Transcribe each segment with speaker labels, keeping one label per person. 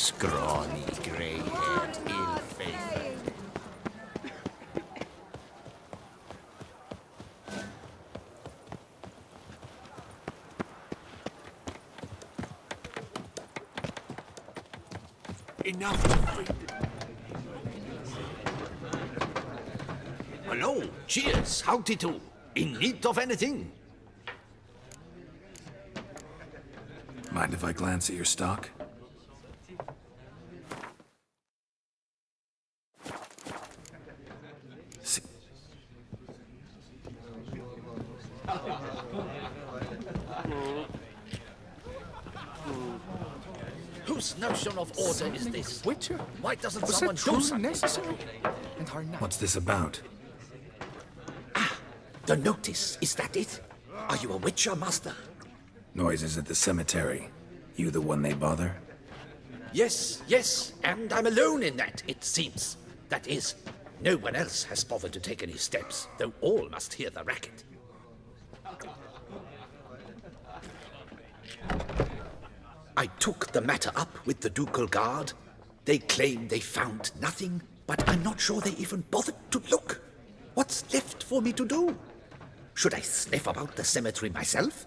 Speaker 1: scrawny, grey-haired, ill-favored. Enough to feed it. Hello, cheers, howdy do. In need of anything?
Speaker 2: Mind if I glance at your stock?
Speaker 1: Whose notion of order is this?
Speaker 3: Witcher?
Speaker 1: Why doesn't
Speaker 3: Was
Speaker 1: someone
Speaker 3: that
Speaker 1: do
Speaker 3: truly
Speaker 1: something?
Speaker 3: necessary? And are not.
Speaker 2: What's this about?
Speaker 1: The notice, is that it? Are you a Witcher, master?
Speaker 2: Noises at the cemetery. You the one they bother?
Speaker 1: Yes, yes, and I'm alone in that, it seems. That is, no one else has bothered to take any steps, though all must hear the racket. I took the matter up with the ducal guard. They claim they found nothing, but I'm not sure they even bothered to look. What's left for me to do? Should I sniff about the cemetery myself?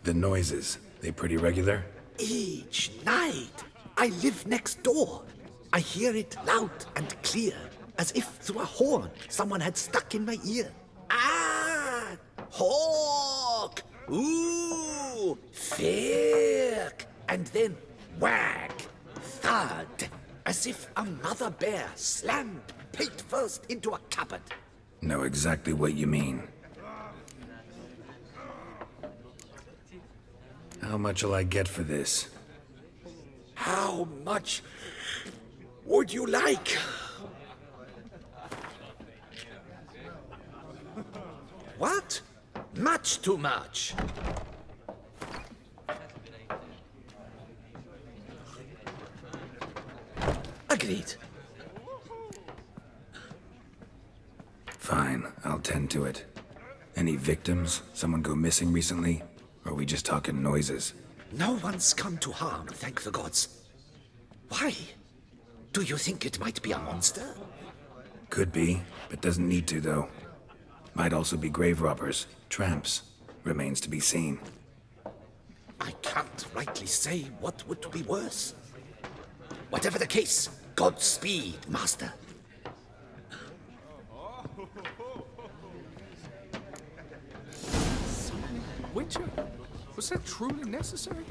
Speaker 2: The noises, they pretty regular?
Speaker 1: Each night. I live next door. I hear it loud and clear, as if through a horn someone had stuck in my ear. Ah! Hawk! Ooh! Firk! And then wag! Thud! As if a mother bear slammed pate first into a cupboard.
Speaker 2: Know exactly what you mean. How much'll I get for this?
Speaker 1: How much would you like? What? Much too much. Agreed.
Speaker 2: Fine, I'll tend to it. Any victims? Someone go missing recently? Or are we just talking noises?
Speaker 1: No one's come to harm, thank the gods. Why? Do you think it might be a monster?
Speaker 2: Could be, but doesn't need to, though. Might also be grave robbers, tramps. Remains to be seen.
Speaker 1: I can't rightly say what would be worse. Whatever the case, Godspeed, master.
Speaker 3: Witcher? Was that truly necessary?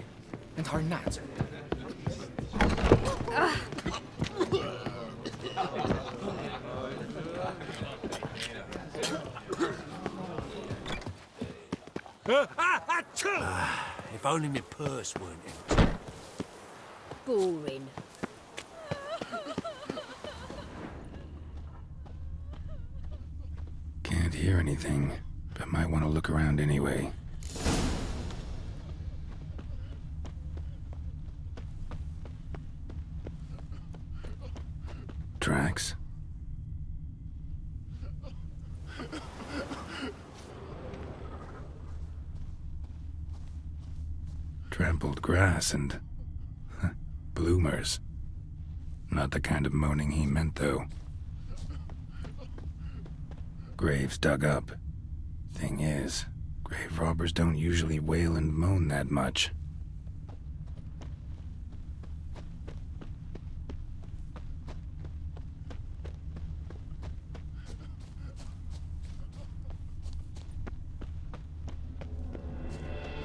Speaker 3: And are not.
Speaker 4: If only my purse weren't empty.
Speaker 5: Boring.
Speaker 2: Can't hear anything, but might want to look around anyway. Tracks? Trampled grass and bloomers. Not the kind of moaning he meant, though. Graves dug up. Thing is, grave robbers don't usually wail and moan that much.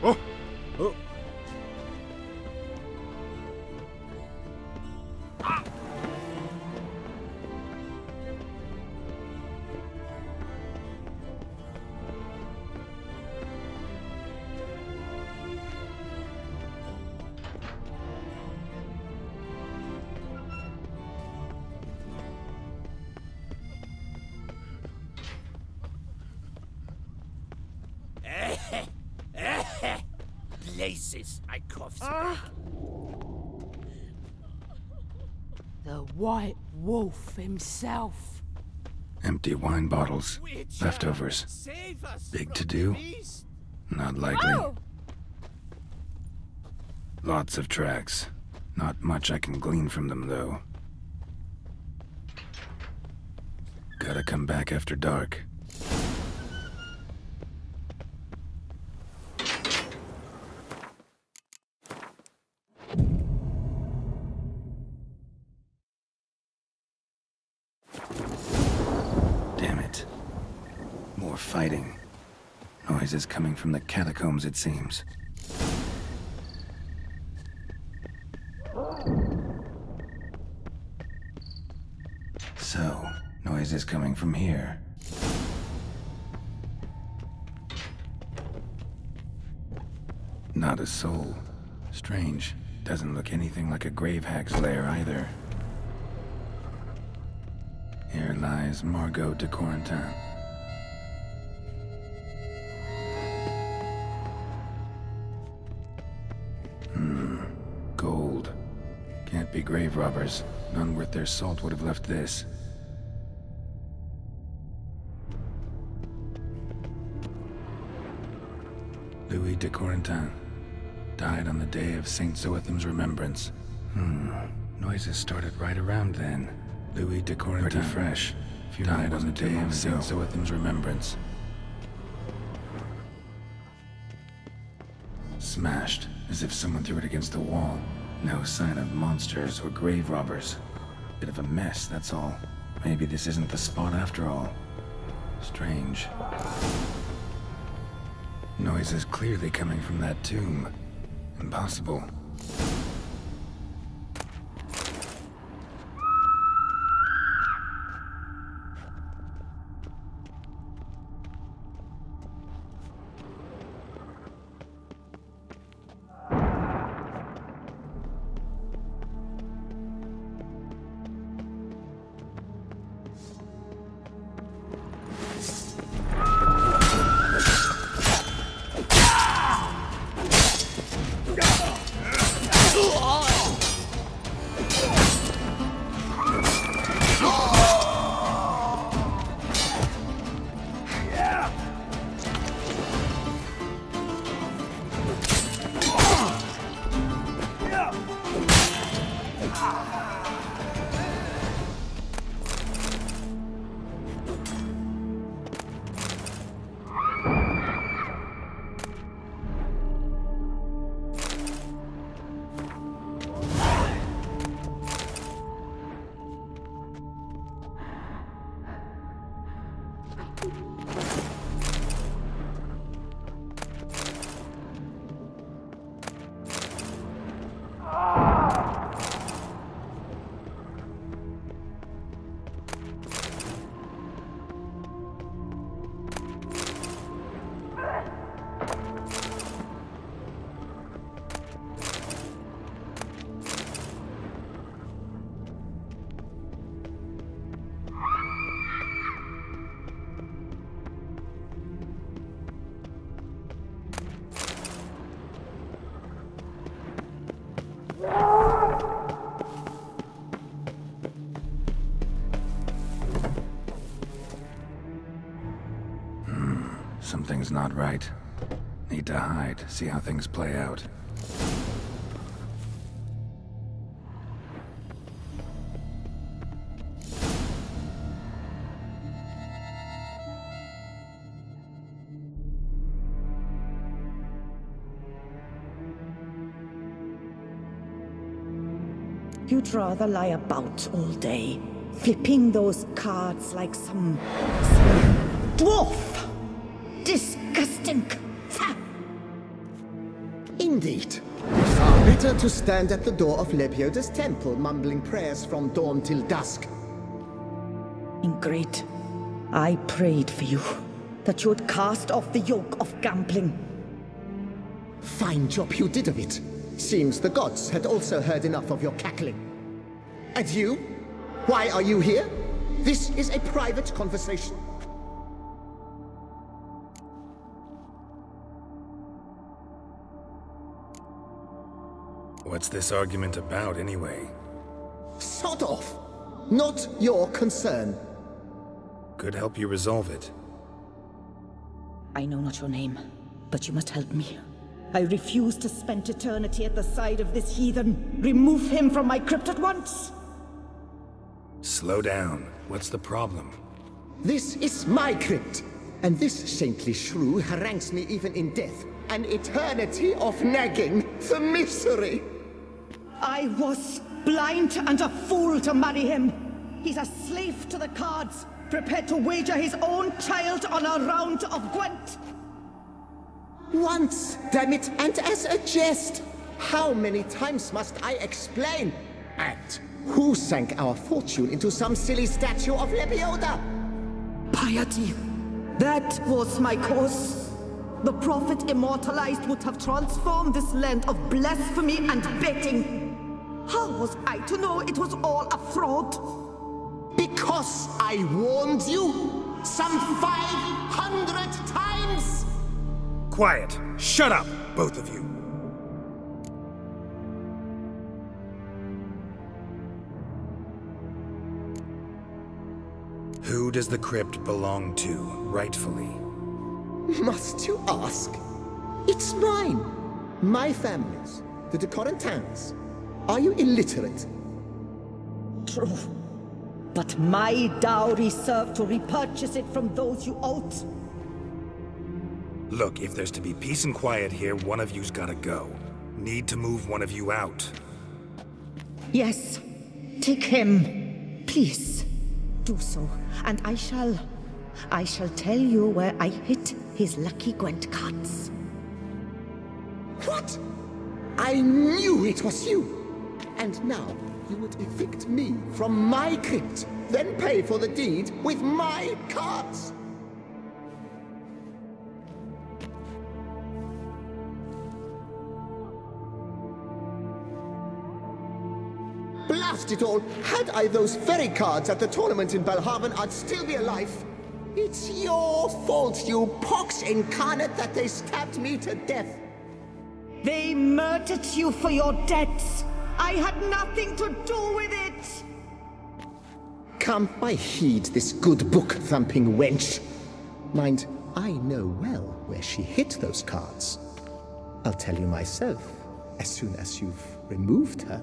Speaker 1: Oh! Oh! Places, I cough.
Speaker 5: The White Wolf himself.
Speaker 2: Empty wine bottles. Leftovers. Big to do? Not likely.
Speaker 5: Oh!
Speaker 2: Lots of tracks. Not much I can glean from them, though. Gotta come back after dark. Damn it. More fighting. Noises coming from the catacombs, it seems. So, noises coming from here. Not a soul. Strange. Doesn't look anything like a grave hag's lair either. Here lies Margot de Corentin. Gold. Can't be grave robbers. None worth their salt would have left this. Louis de Corentin. Died on the day of Saint Zoetham's remembrance. Noises started right around then. Louis de Corentin. Pretty fresh. Died on the day of Saint Zoetham's remembrance. Smashed, as if someone threw it against the wall. No sign of monsters or grave robbers. Bit of a mess, that's all. Maybe this isn't the spot after all. Strange. Noises clearly coming from that tomb. Impossible. Something's not right. Need to hide, see how things play out.
Speaker 6: You'd rather lie about all day, flipping those cards like some dwarf. Disgusting.
Speaker 7: Indeed. Far better to stand at the door of Lepioda's temple, mumbling prayers from dawn till dusk.
Speaker 6: Great. I prayed for you, that you would cast off the yoke of gambling.
Speaker 7: Fine job you did of it. Seems the gods had also heard enough of your cackling. And you? Why are you here? This is a private conversation.
Speaker 2: What's this argument about, anyway?
Speaker 7: Sod off! Not your concern.
Speaker 2: could help you resolve it.
Speaker 6: I know not your name, but you must help me. I refuse to spend eternity at the side of this heathen. Remove him from my crypt at once!
Speaker 2: Slow down. What's the problem?
Speaker 7: This is my crypt, and this saintly shrew harangues me even in death. An eternity of nagging, the misery!
Speaker 6: I was blind and a fool to marry him. He's a slave to the cards, prepared to wager his own child on a round of Gwent.
Speaker 7: Once, damn it, and as a jest! How many times must I explain? And who sank our fortune into some silly statue of Lebioda?
Speaker 6: Piety. That was my cause. The prophet immortalized would have transformed this land of blasphemy and betting. How was I to know it was all a fraud?
Speaker 7: Because I warned you some 500 times!
Speaker 2: Quiet! Shut up, both of you! Who does the crypt belong to, rightfully?
Speaker 7: Must you ask? It's mine. My family's. The de Corentins. Are you illiterate?
Speaker 6: True. But my dowry served to repurchase it from those you owed.
Speaker 2: Look, if there's to be peace and quiet here, one of you's gotta go. Need to move one of you out.
Speaker 6: Yes. Take him. Please. Do so, and I shall tell you where I hid his lucky Gwent cards.
Speaker 7: What? I knew it was you! And now you would evict me from my crypt, then pay for the deed with my cards! Blast it all! Had I those very cards at the tournament in Belhaven, I'd still be alive. It's your fault, you pox incarnate, that they stabbed me to death.
Speaker 6: They murdered you for your debts. I had nothing to do with it.
Speaker 7: Come, I heed this good book-thumping wench. Mind, I know well where she hid those cards. I'll tell you myself, as soon as you've removed her.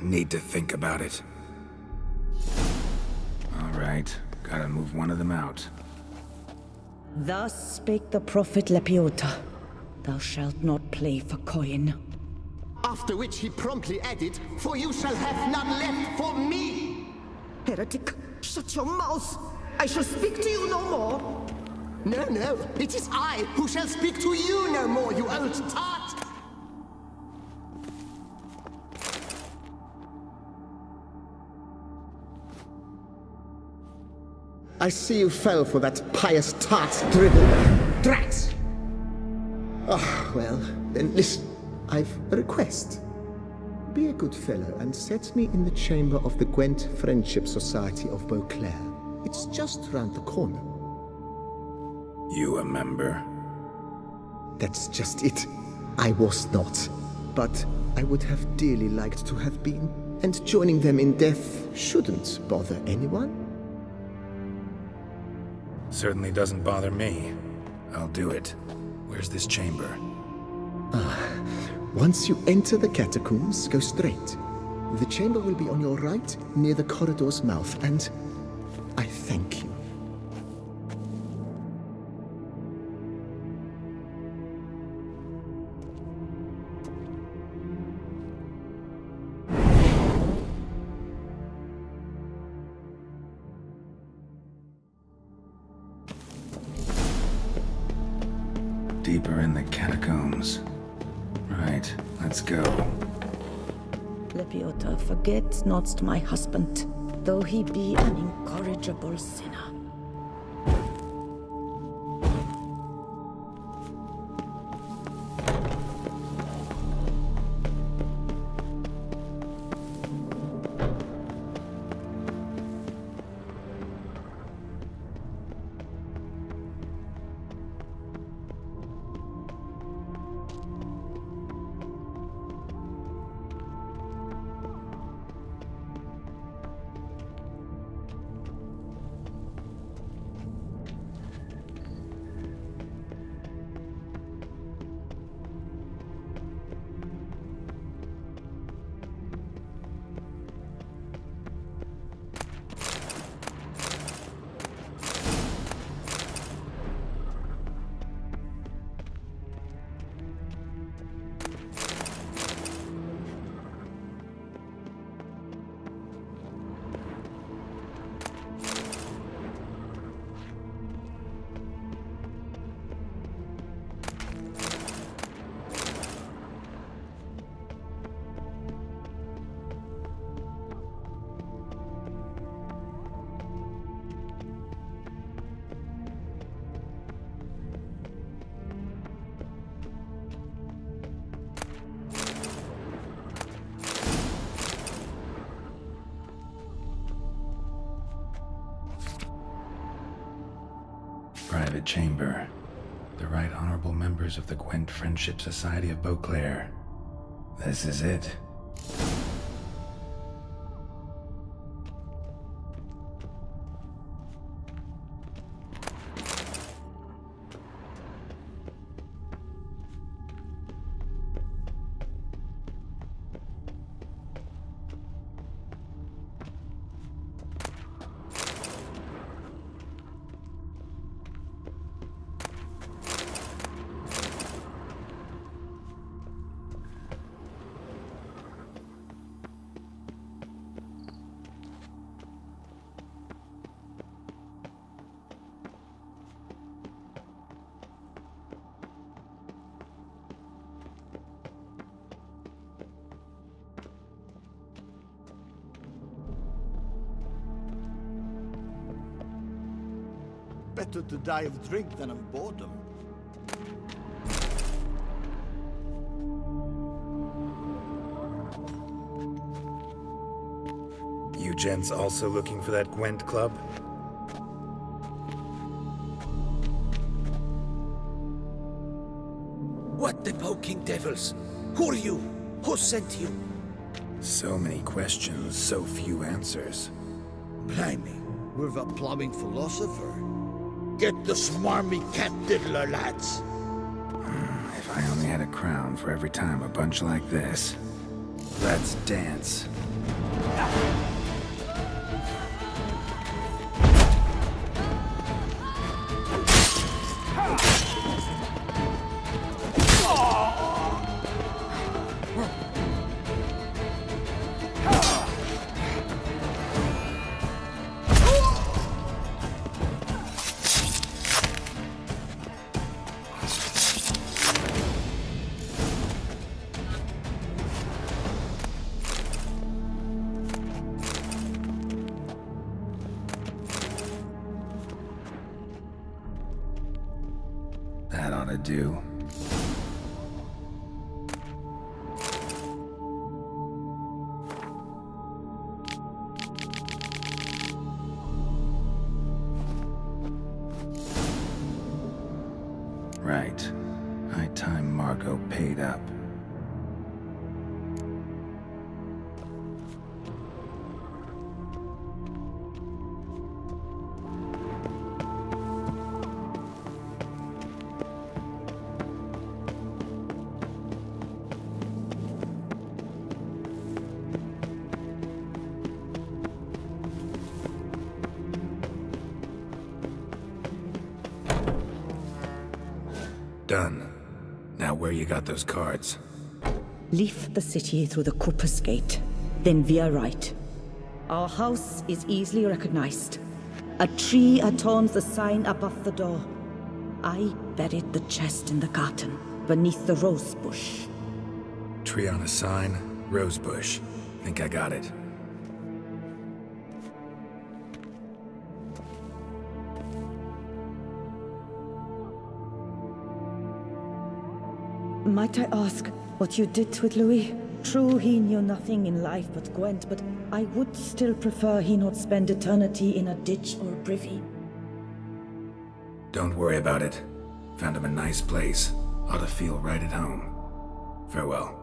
Speaker 2: Need to think about it. All right, gotta move one of them out.
Speaker 6: Thus spake the prophet Lepiota. Thou shalt not play for coin.
Speaker 7: After which he promptly added, "For you shall have none left for me!"
Speaker 6: Heretic, shut your mouth! I shall speak to you no more!
Speaker 7: No, no, it is I who shall speak to you no more, you old tart! I see you fell for that pious tart's drivel. Drat! Ah, well, then listen. I've a request. Be a good fellow and set me in the chamber of the Gwent Friendship Society of Beauclair. It's just round the corner.
Speaker 2: You a member?
Speaker 7: That's just it. I was not. But I would have dearly liked to have been. And joining them in death shouldn't bother anyone.
Speaker 2: Certainly doesn't bother me. I'll do it. Where's this chamber?
Speaker 7: Once you enter the catacombs, go straight. The chamber will be on your right, near the corridor's mouth, and I thank you.
Speaker 2: Deeper in the catacombs. Right, let's go.
Speaker 6: Lepiota, forget not my husband, though he be an incorrigible sinner.
Speaker 2: chamber. The Right Honorable members of the Gwent Friendship Society of Beauclair. This is it.
Speaker 8: Better to die of drink than of boredom.
Speaker 2: You gents also looking for that Gwent club?
Speaker 1: What the poking devils? Who are you? Who sent you?
Speaker 2: So many questions, so few answers.
Speaker 8: Blimey, we're the plumbing philosopher. Get the smarmy cat diddler, lads.
Speaker 2: If I only had a crown for every time a bunch like this. Let's dance. That ought to do. Right. High time Margot paid up. Done. Now where you got those cards?
Speaker 6: Leave the city through the Corpus Gate, then veer right. Our house is easily recognized. A tree adorns the sign above the door. I buried the chest in the garden, beneath the rose bush.
Speaker 2: Tree on a sign, rose bush. Think I got it.
Speaker 6: Might I ask what you did with Louis? True, he knew nothing in life but Gwent, but I would still prefer he not spend eternity in a ditch or a privy.
Speaker 2: Don't worry about it. Found him a nice place. Ought to feel right at home. Farewell.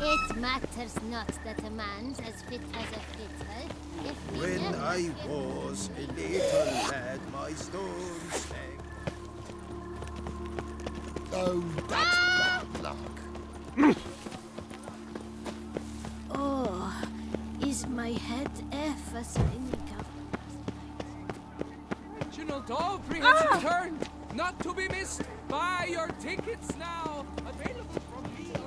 Speaker 5: It matters not that a man's as fit as a fitter.
Speaker 8: When I was a little lad, my stone sang. Oh, that's bad luck.
Speaker 5: Oh, is my head ever spinning up?
Speaker 3: Reginald Aubrey has returned, not to be missed. Buy your tickets now. Available from me alone.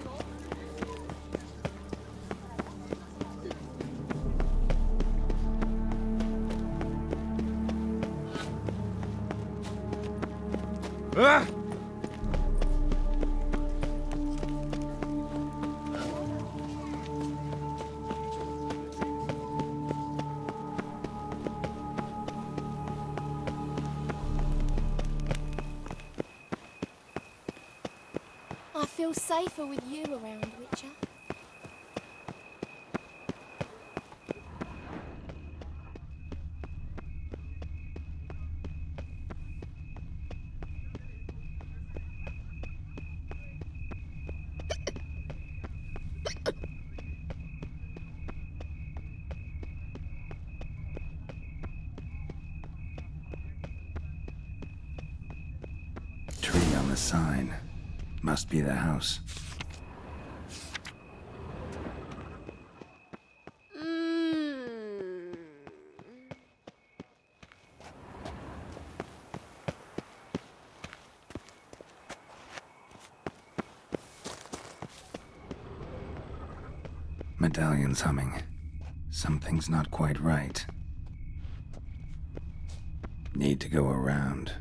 Speaker 8: Ah!
Speaker 9: feel safer with you around, Witcher.
Speaker 2: Tree on the sign. Must be the house. Medallion's humming. Something's not quite right. Need to go around.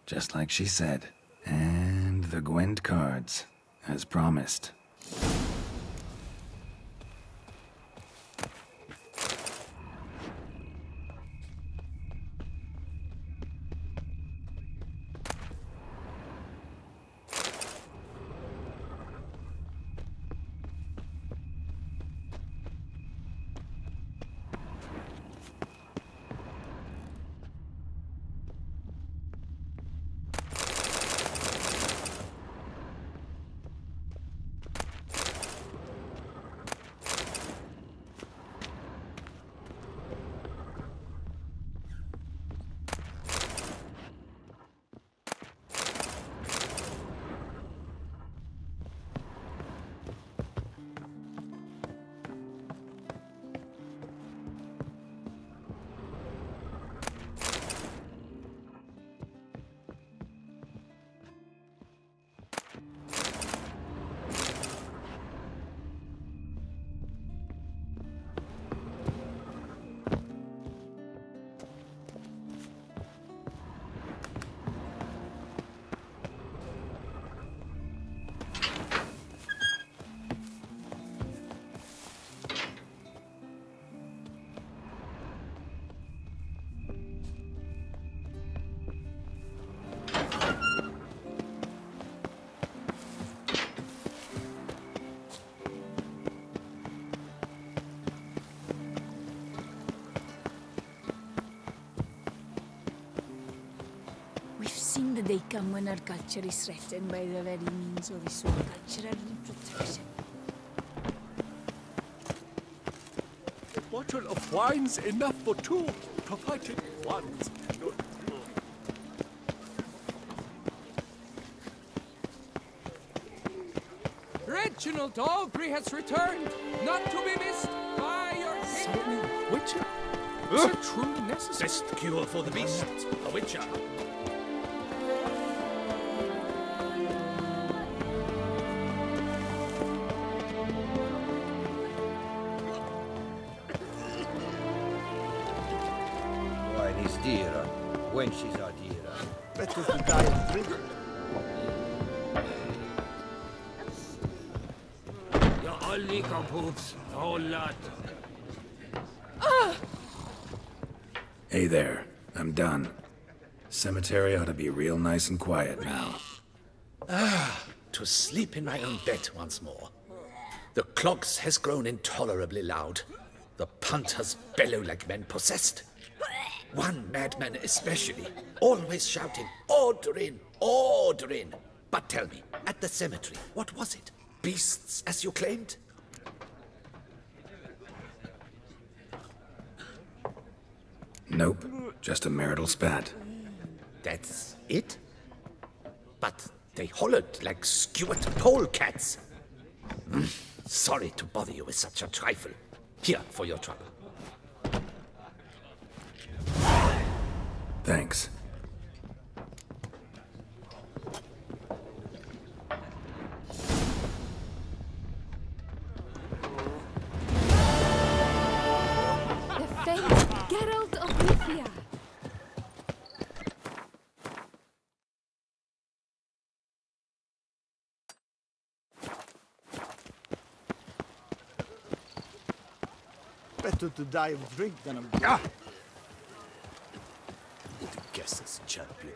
Speaker 2: Just like she said. And the Gwent cards, as promised.
Speaker 10: The day come when our culture is threatened by the very means of its own cultural reproduction.
Speaker 3: A bottle of wine's enough for two, provided one's good. Reginald Aubrey has returned, not to be missed by your king. Witcher? Is it truly necessary?
Speaker 4: Best cure for the beast, a witcher.
Speaker 8: Dearer, wenches are dearer.
Speaker 1: Better to die of drink.
Speaker 4: You're all leaker poops, whole lot.
Speaker 2: Hey there, I'm done. Cemetery ought to be real nice and quiet now.
Speaker 1: To sleep in my own bed once more. The clogs has grown intolerably loud. The punters bellow like men possessed. One madman especially, always shouting, "Order in! Order in!" But tell me, at the cemetery, what was it? Beasts, as you claimed?
Speaker 2: Nope, just a marital spat.
Speaker 1: That's it? But they hollered like skewered polecats. Sorry to bother you with such a trifle. Here for your trouble.
Speaker 2: Thanks.
Speaker 9: The famous Geralt of Rivia.
Speaker 8: Better to die of drink than of...
Speaker 1: Guess it's champion.